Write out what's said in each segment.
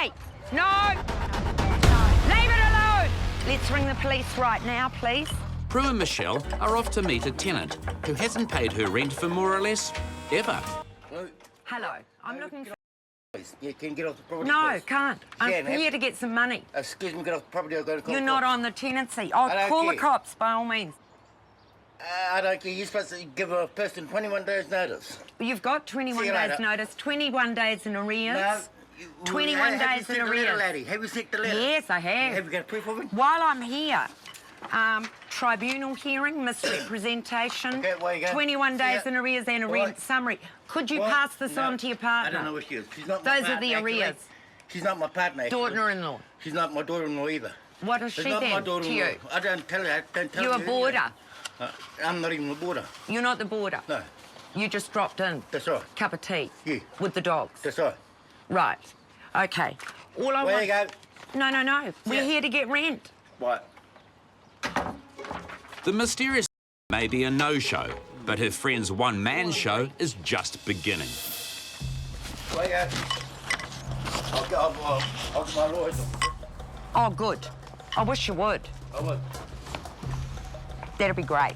Hey! No! Leave it alone! Let's ring the police right now, please. Prue and Michelle are off to meet a tenant who hasn't paid her rent for more or less ever. Hello, I'm looking for... You can get off the property. No, please. can't. I'm here to get some money. Excuse me, get off the property. I've got to call You're the not cops. on the tenancy. I'll call the cops, by all means. I don't care. You're supposed to give a person 21 days' notice. You've got 21 days' notice, 21 days in arrears. No. 21 days in arrears. Have you sent the letter? Yes, I have. Have you got proof of it? While I'm here, tribunal hearing, misrepresentation, Okay, where you go? 21 days in arrears and a rent summary. Could you pass this on to your partner? I don't know what she is. She's not my Those are the partner, arrears. actually. She's not my partner, actually. Daughter-in-law. She's not my daughter-in-law either. What is she She's not my then to daughter-in-law. you? I don't tell her. Don't tell You're a her boarder. I'm not even a boarder. You're not the boarder? No. You just dropped in? That's right. Cup of tea? Yeah. With the dogs? That's right. Right. Okay. All I Where want... you go? No. We're here to get rent. What? The mysterious may be a no-show, but her friend's one-man show is just beginning. Where you go? I'll get my lawyers. Oh, good. I wish you would. I would. That'd be great.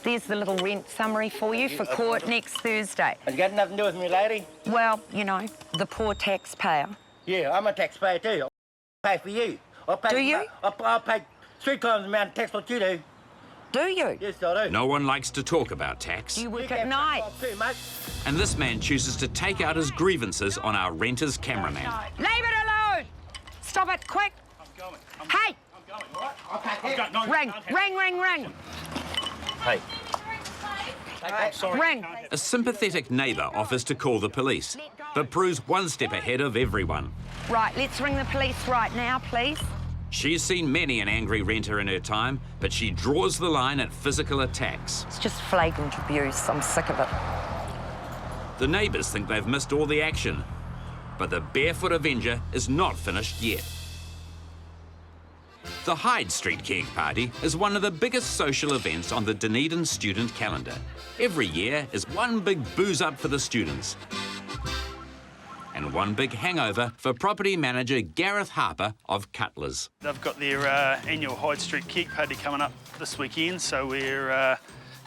There's the little rent summary for you for court next Thursday. Has got nothing to do with me, lady? Well, you know, the poor taxpayer. Yeah, I'm a taxpayer too. I'll pay for you. Do you? I'll pay 3 times the amount of tax what you do. Do you? Yes, I do. No one likes to talk about tax, Do you work at night? Too, mate. and this man chooses to take out his grievances on our renter's cameraman. Leave it alone! Stop it, quick! Hey! Ring! Hey. Ring! A sympathetic neighbour offers to call the police, but Prue's one step ahead of everyone. Right, let's ring the police right now, please. She's seen many an angry renter in her time, but she draws the line at physical attacks. It's just flagrant abuse. I'm sick of it. The neighbours think they've missed all the action, but the Barefoot Avenger is not finished yet. The Hyde Street Keg Party is one of the biggest social events on the Dunedin student calendar. Every year is one big booze-up for the students and one big hangover for property manager Gareth Harper of Cutlers. They've got their annual Hyde Street Keg Party coming up this weekend, so we're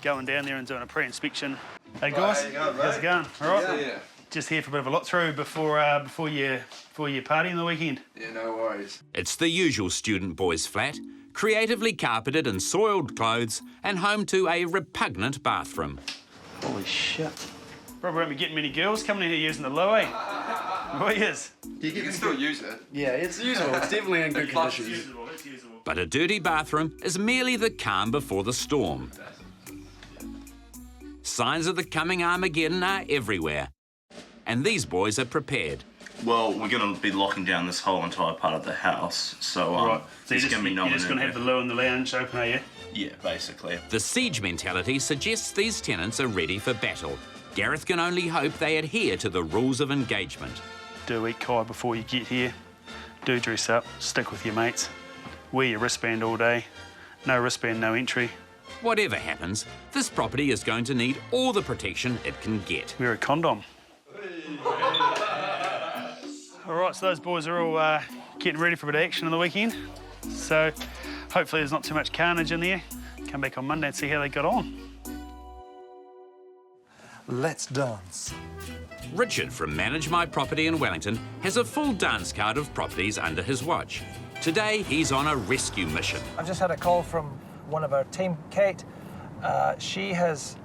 going down there and doing a pre-inspection. Hey guys, how's it going? All right? Yeah. Just here for a bit of a look through before your party on the weekend. Yeah, no worries. It's the usual student boys' flat, creatively carpeted in soiled clothes and home to a repugnant bathroom. Holy shit. Probably won't be getting many girls coming in here using the loo, eh? Oh, yes. You can still use it. Yeah, it's usable. It's definitely in good condition. Usable, it's usable. But a dirty bathroom is merely the calm before the storm. Signs of the coming Armageddon are everywhere, and these boys are prepared. Well, we're going to be locking down this whole entire part of the house, so Right, so there's going to be no you're one just in going to have there. the loo in the lounge open, are you? Yeah, basically. The siege mentality suggests these tenants are ready for battle. Gareth can only hope they adhere to the rules of engagement. Do eat kai before you get here. Do dress up, stick with your mates. Wear your wristband all day. No wristband, no entry. Whatever happens, this property is going to need all the protection it can get. Wear a condom. All right, so those boys are all getting ready for a bit of action on the weekend. So hopefully there's not too much carnage in there. Come back on Monday and see how they got on. Let's dance. Richard from Manage My Property in Wellington has a full dance card of properties under his watch. Today, he's on a rescue mission. I've just had a call from one of our team, Kate. She has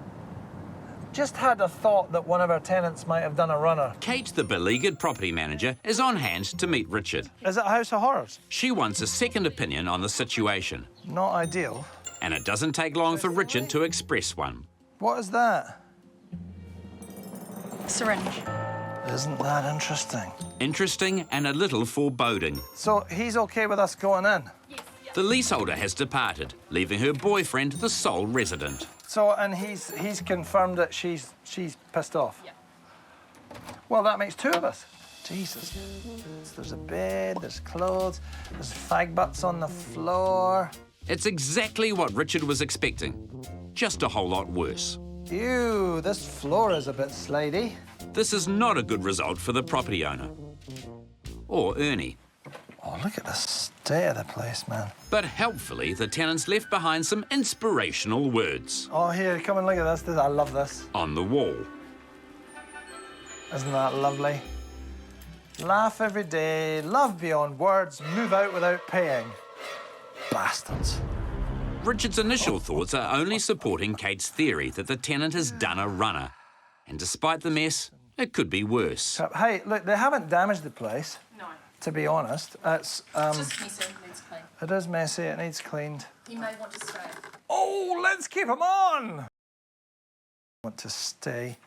just had a thought that one of our tenants might have done a runner. Kate, the beleaguered property manager, is on hand to meet Richard. Is it a house of horrors? She wants a second opinion on the situation, Not ideal. and it doesn't take long for Richard to express one. What is that? Syringe. Isn't that interesting? Interesting and a little foreboding. So he's okay with us going in? The leaseholder has departed, leaving her boyfriend the sole resident. So, and he's confirmed that she's pissed off? Yeah. Well, that makes 2 of us. Jesus. There's a bed, there's clothes, there's fag butts on the floor. It's exactly what Richard was expecting, just a whole lot worse. Ew, this floor is a bit slidey. This is not a good result for the property owner. or Ernie. Oh, look at the state of the place, man. But helpfully, the tenants left behind some inspirational words Oh, here, come and look at this. I love this. on the wall. Isn't that lovely? Laugh every day, love beyond words, move out without paying. Bastards. Richard's initial thoughts are only supporting Kate's theory that the tenant has done a runner. And despite the mess, it could be worse. Hey, look, they haven't damaged the place. No. To be honest. It's Just messy, needs clean. it is messy, it needs cleaned. He may want to stay. Oh, let's keep him on! Want to stay.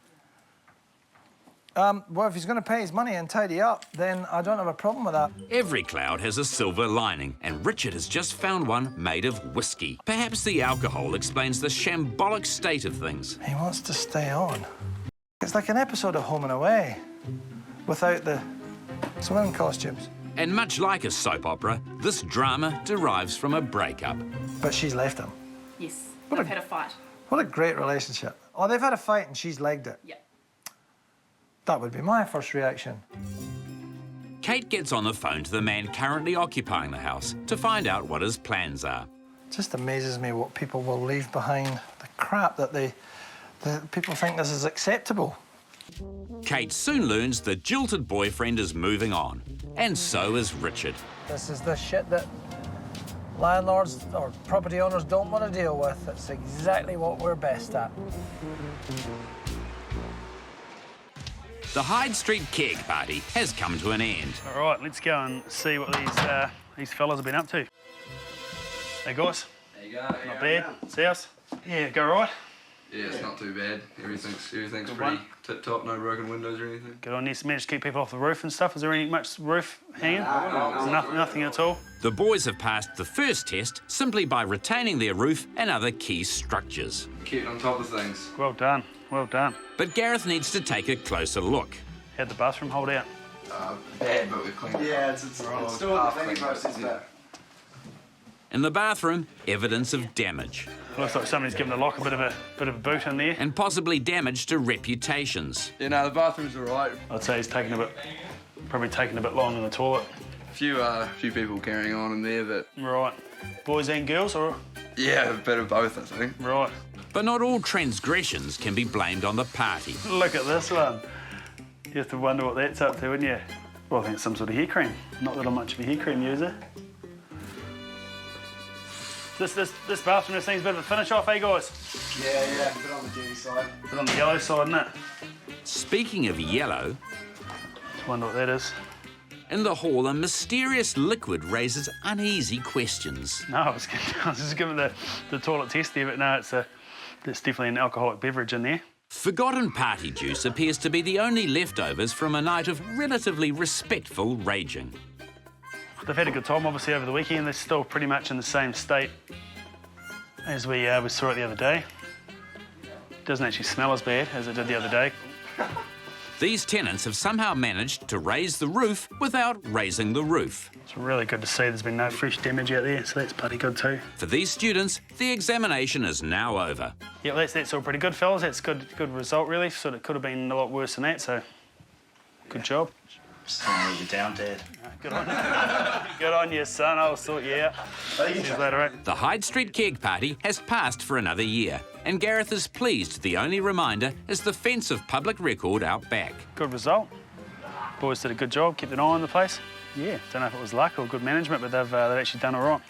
Well, if he's going to pay his money and tidy up, then I don't have a problem with that. Every cloud has a silver lining, and Richard has just found one made of whiskey. Perhaps the alcohol explains the shambolic state of things. He wants to stay on. It's like an episode of Home and Away, without the swimming costumes. And much like a soap opera, this drama derives from a breakup. But she's left him. Yes, What they've a- had a fight. What a great relationship. Oh, they've had a fight and she's legged it. Yeah. That would be my first reaction. Kate gets on the phone to the man currently occupying the house to find out what his plans are. It just amazes me what people will leave behind, the crap that people think this is acceptable. Kate soon learns the jilted boyfriend is moving on, and so is Richard. This is the shit that landlords or property owners don't want to deal with. It's exactly what we're best at. The Hyde Street keg party has come to an end. All right, let's go and see what these fellas have been up to. Hey, guys. There you go. Not bad. See us? Yeah, go right. Yeah, it's not too bad. Everything's Good pretty one. tip-top, no broken windows or anything. Good on you. Managed to keep people off the roof and stuff. Is there any much roof hanging? Nothing at all. The boys have passed the first test simply by retaining their roof and other key structures. Keep on top of things. Well done. Well done. But Gareth needs to take a closer look. How'd the bathroom hold out? Bad, but we've cleaned it. Yeah, it's still in the cleaning process, but... In the bathroom, evidence of damage, Looks like somebody's given the lock a bit of a boot in there. and possibly damage to reputations. Yeah, no, the bathroom's all right. I'd say he's probably taking a bit long in the toilet. A few people carrying on in there that... Right. Boys and girls, or? Yeah, a bit of both, I think. Right. But not all transgressions can be blamed on the party. Look at this one. You have to wonder what that's up to, wouldn't you? Well, I think it's some sort of hair cream. Not that I'm much of a hair cream user. This bathroom, this thing's a bit of a finish off, eh, guys? Yeah, a bit on the dirty side. Bit on the yellow side, isn't it? Speaking of yellow, Just wonder what that is. in the hall, a mysterious liquid raises uneasy questions. No, I was just giving the toilet test there, but no, there's definitely an alcoholic beverage in there. Forgotten party juice appears to be the only leftovers from a night of relatively respectful raging. They've had a good time, obviously, over the weekend. They're still pretty much in the same state as we saw it the other day. It doesn't actually smell as bad as it did the other day. These tenants have somehow managed to raise the roof without raising the roof. It's really good to see there's been no fresh damage out there, so that's bloody good too. For these students, the examination is now over. Yeah, well, that's all pretty good, fellas. That's good result, really. Sort of could have been a lot worse than that, so good job. Just trying to leave you down, Dad. Good on you. Good on you, son. I'll sort you out. See you later, right? The Hyde Street keg party has passed for another year, and Gareth is pleased the only reminder is the fence of public record out back. Good result. Boys did a good job, kept an eye on the place. Yeah, don't know if it was luck or good management, but they've actually done all right.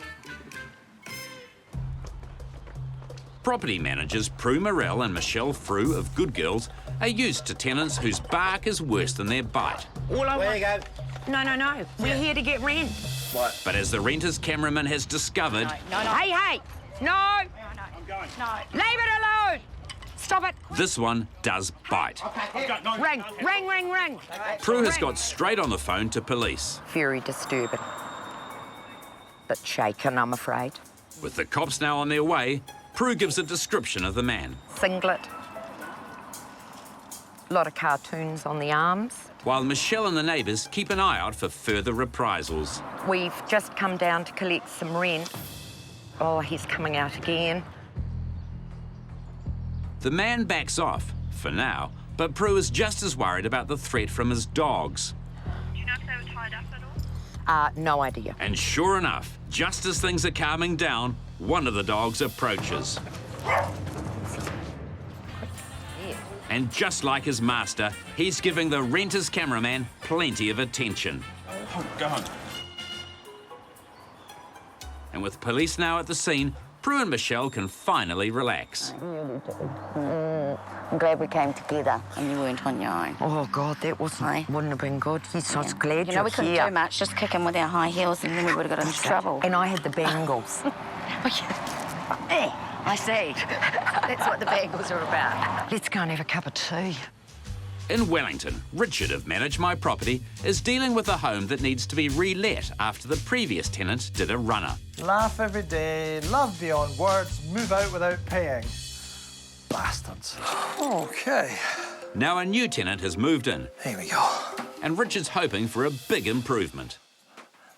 Property managers Prue Morell and Michelle Frew of Good Girls are used to tenants whose bark is worse than their bite. Where you go? No. We're here to get rent. But as the renter's cameraman has discovered, No. Hey! No! I'm going. No. Leave it alone! Stop it! this one does bite. Ring! Prue has got straight on the phone to police. Very disturbing. Bit shaken, I'm afraid. With the cops now on their way, Prue gives a description of the man, Singlet. A lot of cartoons on the arms. while Michelle and the neighbours keep an eye out for further reprisals. We've just come down to collect some rent. Oh, he's coming out again. The man backs off, for now, but Prue is just as worried about the threat from his dogs. Do you know if they were tied up at all? No idea. And sure enough, just as things are calming down, one of the dogs approaches. And just like his master, he's giving the renter's cameraman plenty of attention. Oh, God. And with police now at the scene, Prue and Michelle can finally relax. I'm glad we came together and you weren't on your own. Oh, God, that wouldn't have been good. He's so glad You know, we you're couldn't here. do much, just kick him with our high heels and then we would have got into trouble. And I had the bangles. Hey, I see. That's what the bangles are about. Let's go and have a cup of tea. In Wellington, Richard of Manage My Property is dealing with a home that needs to be re-let after the previous tenant did a runner. Laugh every day, love beyond words, move out without paying. Bastards. OK. Now a new tenant has moved in, Here we go. and Richard's hoping for a big improvement.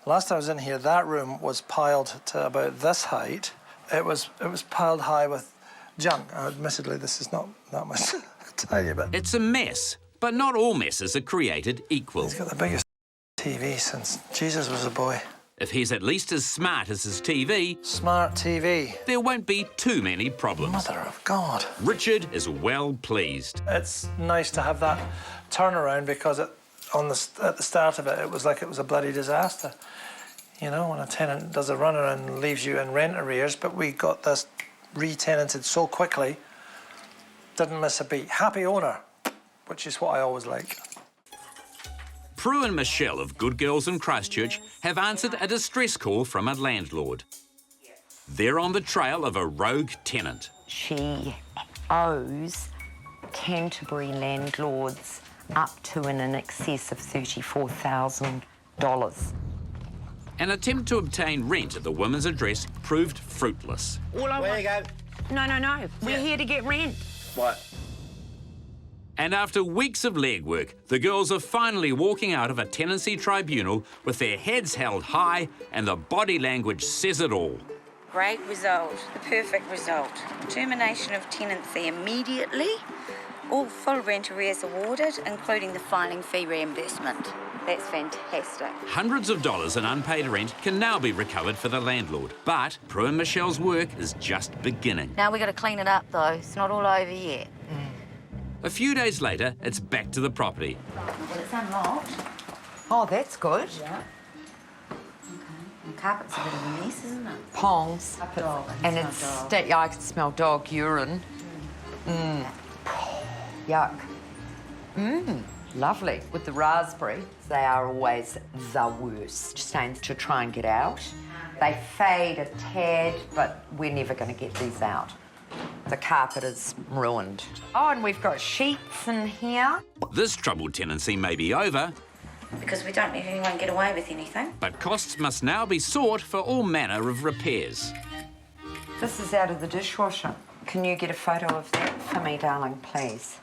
Last time I was in here, that room was piled to about this height. It was piled high with junk. Admittedly, this is not that much to tell you, but It's a mess, but not all messes are created equal. he's got the biggest TV since Jesus was a boy. If he's at least as smart as his TV, Smart TV. there won't be too many problems. Mother of God. Richard is well pleased. It's nice to have that turnaround because at the start of it, it was like it was a bloody disaster. You know, when a tenant does a runner and leaves you in rent arrears, but we got this re-tenanted so quickly, didn't miss a beat. Happy owner, which is what I always like. Prue and Michelle of Good Girls in Christchurch have answered a distress call from a landlord. They're on the trail of a rogue tenant. She owes Canterbury landlords up to and in excess of $34,000. An attempt to obtain rent at the woman's address proved fruitless. Where you go? No. We're here to get rent. What? And after weeks of legwork, the girls are finally walking out of a tenancy tribunal with their heads held high and the body language says it all. Great result, the perfect result. Termination of tenancy immediately. All full rent arrears awarded, including the filing fee reimbursement. That's fantastic. Hundreds of dollars in unpaid rent can now be recovered for the landlord. But Prue and Michelle's work is just beginning. Now we got to clean it up though. It's not all over yet. A few days later, it's back to the property. Well, it's unlocked. Oh, that's good. Yeah. Okay. The carpet's a bit of a mess, isn't it? Pongs. Dog. And it's... Yeah, I can smell dog urine. Yuck. Lovely. With the raspberry, they are always the worst. Stains to try and get out. They fade a tad, but we're never going to get these out. The carpet is ruined. Oh, and we've got sheets in here. This troubled tenancy may be over, Because we don't let anyone get away with anything. but costs must now be sought for all manner of repairs. This is out of the dishwasher. Can you get a photo of that for me, darling, please?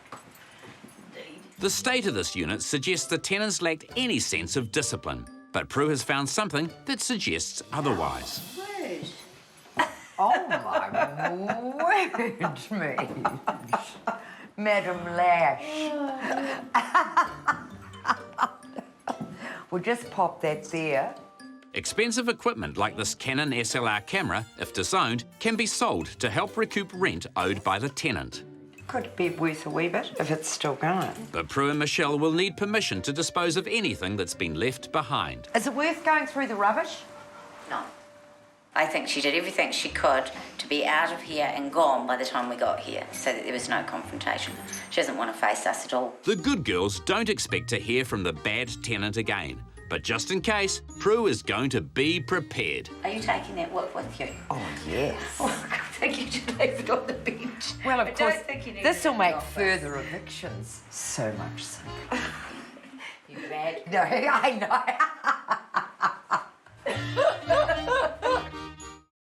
The state of this unit suggests the tenants lacked any sense of discipline, but Prue has found something that suggests otherwise. Oh, my word, me. Madam Lash. We'll just pop that there. Expensive equipment like this Canon SLR camera, if disowned, can be sold to help recoup rent owed by the tenant. Could be worth a wee bit if it's still going. But Prue and Michelle will need permission to dispose of anything that's been left behind. Is it worth going through the rubbish? No. I think she did everything she could to be out of here and gone by the time we got here, so that there was no confrontation. She doesn't want to face us at all. The good girls don't expect to hear from the bad tenant again. But just in case, Prue is going to be prepared. Are you taking that whip with you? Oh, yes. Oh, I think you should leave it on the bench. Well, of I course, don't think you need this will to make office. further evictions so much simpler. You bad. No, I know.